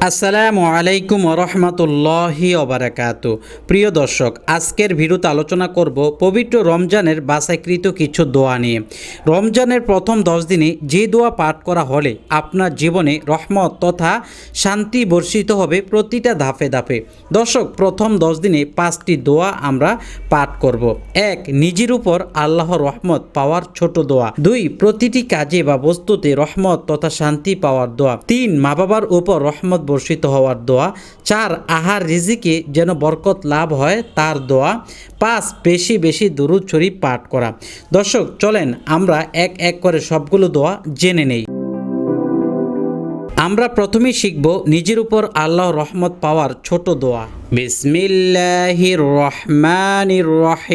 আসসালামু আলাইকুম রহমতুল্লাহি ওবারাকাতু। প্রিয় দর্শক, আজকের ভিডিওতে আলোচনা করব পবিত্র রমজানের বাছাইকৃত কিছু দোয়া নিয়ে। রমজানের প্রথম 10 দিনে যে দোয়া পাঠ করা হলে আপনার জীবনে রহমত তথা শান্তি বর্ষিত হবে প্রতিটা ধাপে ধাপে। দর্শক, প্রথম 10 দিনে 5টি দোয়া আমরা পাঠ করব। 1. নিজের উপর আল্লাহর রহমত পাওয়ার ছোট দোয়া। 2. প্রতিটি কাজে বা বস্তুতে রহমত তথা শান্তি পাওয়ার দোয়া। 3. মা বাবার উপর রহমত বর্ষিত হওয়ার দোয়া। 4. আহার রিজিকে যেন বরকত লাভ হয় তার দোয়া। 5. বেশি বেশি দুরূদ শরীফ পাঠ করা। দর্শক, চলেন আমরা এক এক করে সবগুলো দোয়া জেনে নেই। আমরা প্রথমেই শিখব নিজের উপর আল্লাহর রহমত পাওয়ার ছোট দোয়া। বিসমিল্লাহির রহমানির রহিম।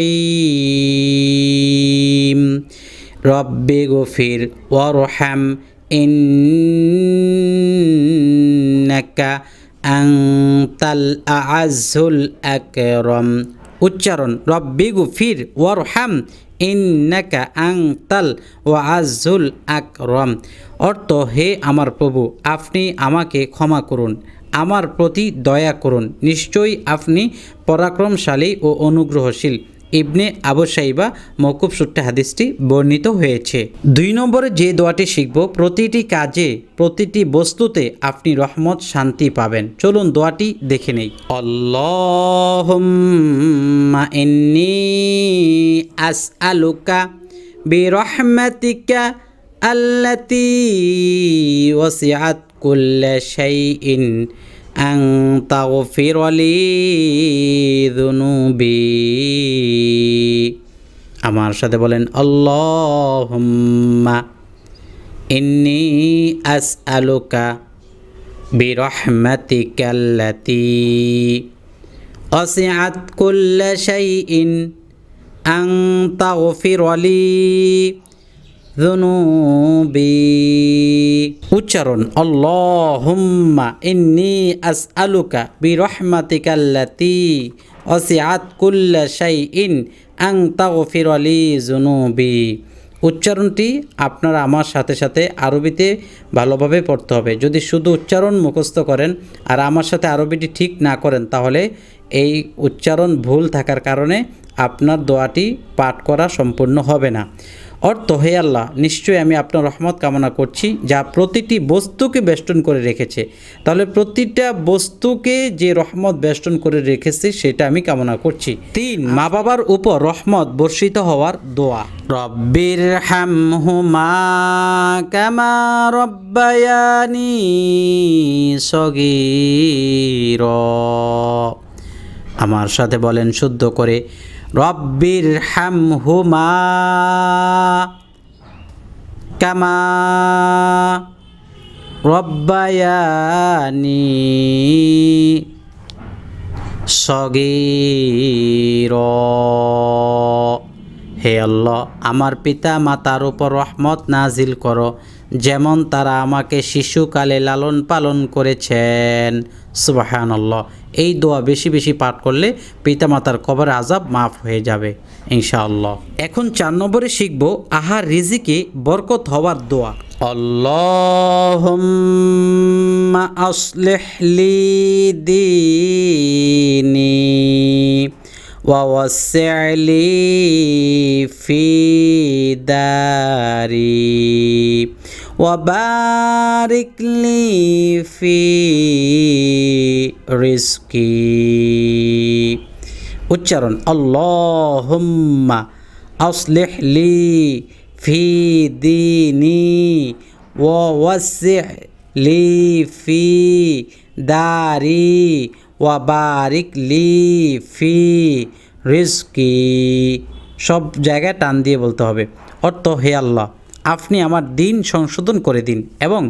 রব্বি গফির ওয়ারহাম ইন্নাকা আনতাল আ'আজ্জুল আকরাম। উচ্চারণ: রব্বি গফির ওয়ারহাম ইন্নাকা আনতাল ওয়াজ্জুল আকরাম। অর্থ: হে আমার প্রভু, আপনি আমাকে ক্ষমা করুন, আমার প্রতি দয়া করুন, নিশ্চয়ই আপনি পরাক্রমশালী ও অনুগ্রহশীল। ইবনে আবু শাইবা মওকুফ সূত্রে হাদিসটি বর্ণিত হয়েছে। 2 নম্বরে যে দোয়াটি শিখব, প্রতিটি কাজে প্রতিটি বস্তুতে আপনি রহমত শান্তি পাবেন। চলুন দোয়াটি দেখে নেই। আল্লাহুম্মা ইন্নী আসআলুকা বিরহমাতিকা আল্লাতী ওয়াসিআত কুল্লা শাইইন আন তাগফির লি যুনুবি। আমার সাথে বলেন, আল্লাহুম্মা ইন্নী আসআলুকা বিরহমাতিকা আল্লাতী ওয়াসিআত কুল্লা শাইইন আন তাগফির লি যুনুবি। উচ্চারণ: আল্লাহুম্মা ইন্নী আসআলুকা বিরহমাতিকা আল্লাতী ওয়াসিআত কুল্লা শাইইন আন তাগফির লি যুনুবি। উচ্চারণটি আপনারা আমার সাথে সাথে আরবিতে ভালোভাবে পড়তে হবে। যদি শুধু উচ্চারণ মুখস্থ করেন আর আমার সাথে আরবিটি ঠিক না করেন, তাহলে এই উচ্চারণ ভুল থাকার কারণে আপনার দোয়াটি পাঠ করা সম্পূর্ণ হবে না। অর্থ: হে আল্লাহ, নিশ্চয়ই আমি আপনার রহমত কামনা করছি যা প্রতিটি বস্তুকে বেষ্টন করে রেখেছে। তাহলে প্রতিটা বস্তুকে যে রহমত বেষ্টন করে রেখেছে সেটা আমি কামনা করছি। 3. মা বাবার উপর রহমত বর্ষিত হওয়ার দোয়া। রব্বির হামহুমা কামা রব্বায়ানি সগীরা। আমার সাথে বলেন শুদ্ধ করে, রব্বির হামহুমা কামা রব্বায়ানি সগীরা। হে আল্লাহ, আমার পিতা মাতার উপর রহমত নাজিল করো, যেমন তারা আমাকে শিশুকালে লালন পালন করেছেন। সুবহানাল্লাহ। এই দোয়া বেশি বেশি পাঠ করলে পিতামাতার কবর আযাব মাফ হয়ে যাবে ইনশাআল্লাহ। এখন 4 নম্বরে শিখব আহার রিজিকে বরকত হওয়ার দোয়া। আল্লাহুম্মা আসলিহ লি দীনি ওয়া ওয়াসসি' লি ফি দারি ওয়া বারিক লি ফি রিজকি। উচ্চারণ: আল্লাহুম্মা আসলিহ লি ফি দীনি ওয়া ওয়াসসি' লি ফি দারি ওয়া বারিক লি ফি রিজকি। সব জায়গায় টান দিয়ে বলতে হবে। অর্থ: হে আল্লাহ, আপনি আমার দিন সংশোধন করে দিন এবং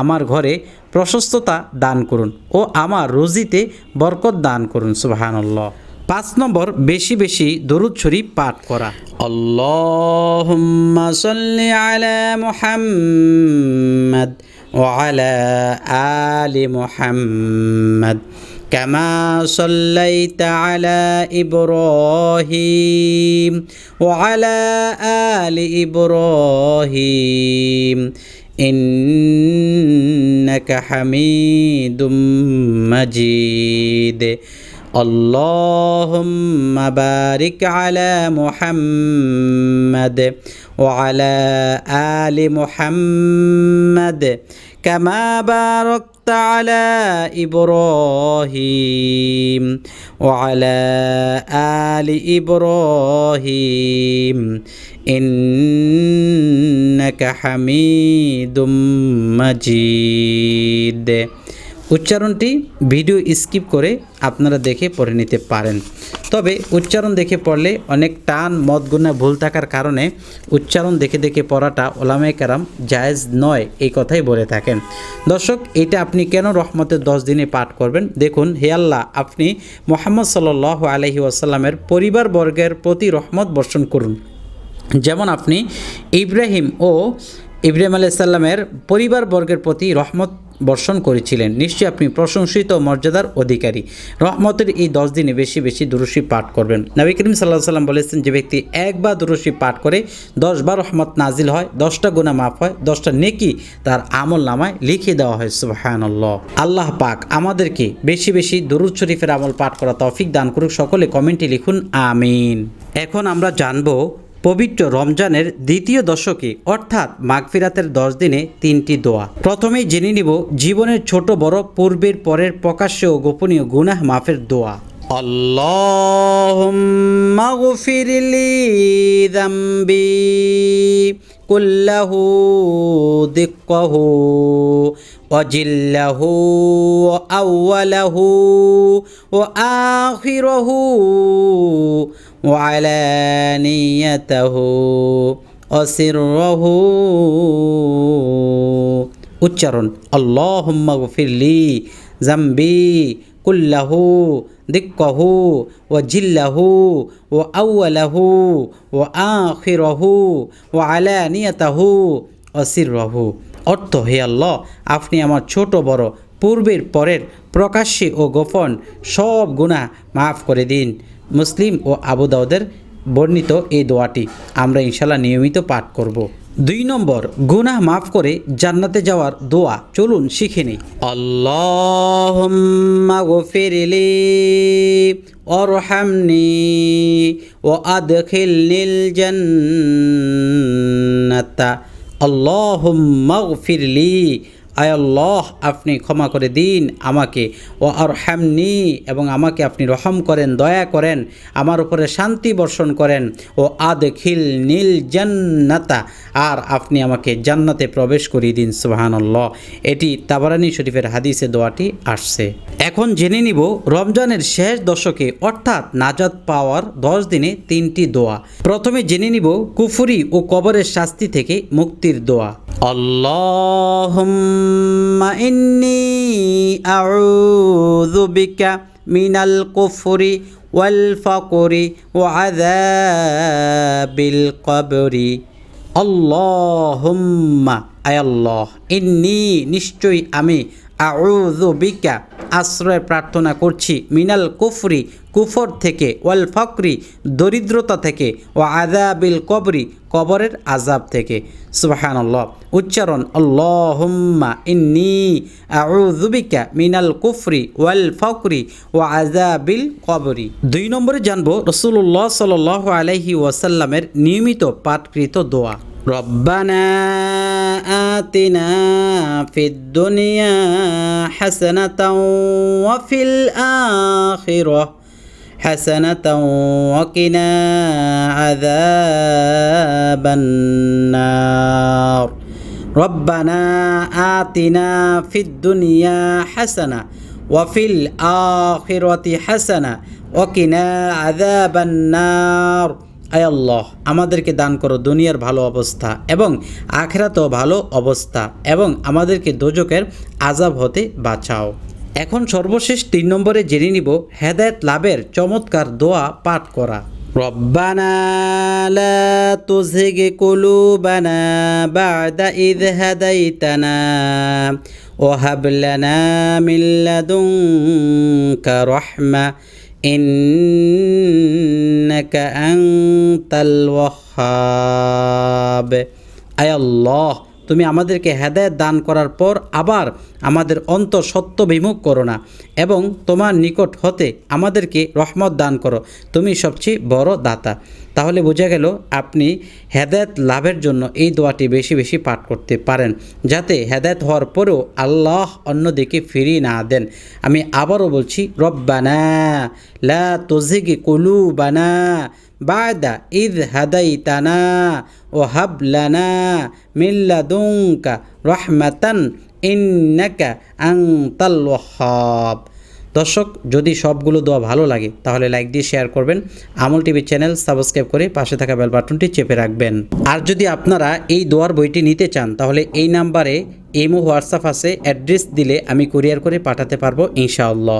আমার ঘরে প্রশস্ততা দান করুন ও আমার রুজিতে বরকত দান করুন। সুবহানাল্লাহ। 5 নম্বর, বেশি বেশি দরুদ শরীফ পাঠ করা। আল্লাহুম্মা সাল্লি আলা মুহাম্মাদ ওয়া আলা আলি মুহাম্মাদ কামা সাল্লাইতা আলা ইব্রাহিম ওয়া আলা আলি ইব্রাহিম إنك حميد مجيد اللهم بارك على محمد وعلى آل محمد كما باركت على إبراهيم وعلى آل إبراهيم إنك حميد مجيد। উচ্চারণটি ভিডিও স্কিপ করে আপনারা দেখে পড়ে নিতে পারেন। তবে উচ্চারণ দেখে পড়লে অনেক টান মদগুণা ভুল থাকার কারণে উচ্চারণ দেখে দেখে পড়াটা ওলামায়ে কেরাম জায়েজ নয় এই কথাই বলে থাকেন। দর্শক, এটা আপনি কেন রহমতের 10 দিনে পাঠ করবেন? দেখুন, হে আল্লাহ, আপনি মুহাম্মদ সাল্লাল্লাহু আলাইহি ওয়াসাল্লামের পরিবারবর্গের প্রতি রহমত বর্ষণ করুন, যেমন আপনি ইব্রাহিম আলাইহিস সালামের পরিবারবর্গের প্রতি রহমত বর্ষণ করেছিলেন। নিশ্চয়ই আপনি প্রশংসিত মর্যাদার অধিকারী। রহমতের এই 10 দিনে বেশি বেশি দুরূদ শরীফ পাঠ করবেন। নবী করিম সাল্লাল্লাহু আলাইহি ওয়াসাল্লাম বলেছেন, যে ব্যক্তি একবার দুরূদ শরীফ পাঠ করে 10 বার রহমত নাজিল হয়, 10টা গুনাহ মাফ হয়, 10টা নেকি তার আমল নামায় লিখে দেওয়া হয়। সুবহানাল্লাহ। আল্লাহ পাক আমাদেরকে বেশি বেশি দুরূদ শরীফের আমল পাঠ করা তৌফিক দান করুক। সকলে কমেন্টে লিখুন আমিন। এখন আমরা জানব পবিত্র রমজানের দ্বিতীয় দশকে অর্থাৎ মাগফিরাতের 10 দিনে 3টি দোয়া। প্রথমেই জেনে নিব জীবনের ছোট বড় পূর্বের পরের প্রকাশ্য ও গোপনীয় গুনাহ মাফের দোয়া। আল্লাহুম্মা গফিরলি যামবি কুল্লাহু দিক্কাহু وجله وأوله وآخره وعلانيته وسره উচ্চারণ আল্লাহুম্মা গফিরলি যামবি কুল্লাহু দিক্কাহু ওয়া জিল্লাহু ওয়া আউয়ালাহু ওয়া আখিরাহু ওয়া আলানিয়াতাহু ওয়া সিররাহু। অর্থ, হে আল্লাহ, আপনি আমার ছোট বড় পূর্বের পরের প্রকাশ্যে ও গোপন সব গুনাহ মাফ করে দিন। মুসলিম ও আবু দাউদের বর্ণিত এই দোয়াটি আমরা ইনশাআল্লাহ নিয়মিত পাঠ করব। 2 নম্বর, গুনাহ মাফ করে জান্নাতে যাওয়ার দোয়া। চলুন শিখে নেই। আল্লাহুম্মা গফিরলি ওয়ারহামনি ওয়া আদখিলনিল জান্নাতা। আল্লাহুম্মা গফিরলি, আয় আল্লাহ, আপনি ক্ষমা করে দিন আমাকে, ও আরহামনি, এবং আমাকে আপনি রহম করেন, দয়া করেন, আমার উপরে শান্তি বর্ষণ করেন, ও আদখিলনিল জান্নাতা, আর আপনি আমাকে জান্নাতে প্রবেশ করিয়ে দিন। সুবহানাল্লাহ। এটি তাবারানী শরীফের হাদিসে দোয়াটি আসছে। এখন জেনে নিব রমজানের শেষ দশকে অর্থাৎ নাজাত পাওয়ার 10 দিনে 3টি দোয়া। প্রথমে জেনে নিব কুফরি ও কবরের শাস্তি থেকে মুক্তির দোয়া। আল্লাহুম্মা ইন্নী আউযু বিকা মিনাল কুফরি ওয়াল ফাকরি ওয়া আযাবিল কবরি। আল্লাহুম্মা, আয় আল্লাহ, ইন্নী, নিশ্চয়ই আমি, আউযু বিকা, আশ্রয় প্রার্থনা করছি, মিনাল কুফরি, কুফর থেকে, ওয়াল ফাকরি, দরিদ্রতা থেকে, ও আযাবিল কবরি, কবরের আযাব থেকে। সুবহানাল্লাহ। উচ্চারণ আল্লাহুম্মা ইন্নী আউযু বিকা মিনাল কুফরি ওয়াল ফাকরি ওয়া আযাবিল কবরি। 2 নম্বরে জানবো রাসূলুল্লাহ সাল্লাল্লাহু আলাইহি ওয়াসাল্লামের নিয়মিত পাঠকৃত দোয়া। রব্বানা আতিনা ফিদ দুনিয়া হাসানাতাও ওয়া ফিল আখিরাহ হাসানাতাও ওয়া কিনা আযাবান নার। রব্বানা আতিনা ফিদ দুনিয়া হাসানা ওয়া ফিল আখিরাতি হাসানা ওয়া কিনা আযাবান নার। আয় আল্লাহ, আমাদেরকে দান করো দুনিয়ার ভালো অবস্থা এবং আখিরাতেও ভালো অবস্থা, এবং আমাদেরকে দোজখের আযাব হতে বাঁচাও। এখন সর্বশেষ 3 নম্বরে জেনে নিব হেদায়েত লাভের চমৎকার দোয়া পাঠ করা। রব্বানা লা তুযিগ কুলুবানা বা'দা ইয হাদাইতানা ওয়া হাব লানা মিন লাদুনকা রাহমা ইন্নাকা আনতাল ওয়াহ্হাব। আয় আল্লাহ, তুমি আমাদেরকে হেদায়েত দান করার পর আবার আমাদের অন্তর সত্য বিমুখ করো না, এবং তোমার নিকট হতে আমাদেরকে রহমত দান করো, তুমি সবচেয়ে বড় দাতা। তাহলে বোঝা গেল আপনি হেদায়েত লাভের জন্য এই দোয়াটি বেশি বেশি পাঠ করতে পারেন, যাতে হেদায়েত হওয়ার পরেও আল্লাহ অন্যদিকে ফিরিয়ে না দেন। আমি আবারও বলছি, রব্বানা লা তুজিগ কুলুবানা বাদা ইয হাদাইতানা ওয়া হাব লানা মিন লাদুনকা রাহমাতান ইন্নাকা আনতাল ওয়াহ্হাব। দর্শক, যদি সবগুলো দোয়া ভালো লাগে তাহলে লাইক দিয়ে শেয়ার করবেন, আমল টিভি চ্যানেল সাবস্ক্রাইব করে পাশে থাকা বেল বাটনটি চেপে রাখবেন। আর যদি আপনারা এই দোয়ার বইটি নিতে চান তাহলে এই নাম্বারে ইমো হোয়াটসঅ্যাপ আছে, অ্যাড্রেস দিলে আমি কুরিয়ার করে পাঠাতে পারবো ইনশাআল্লাহ।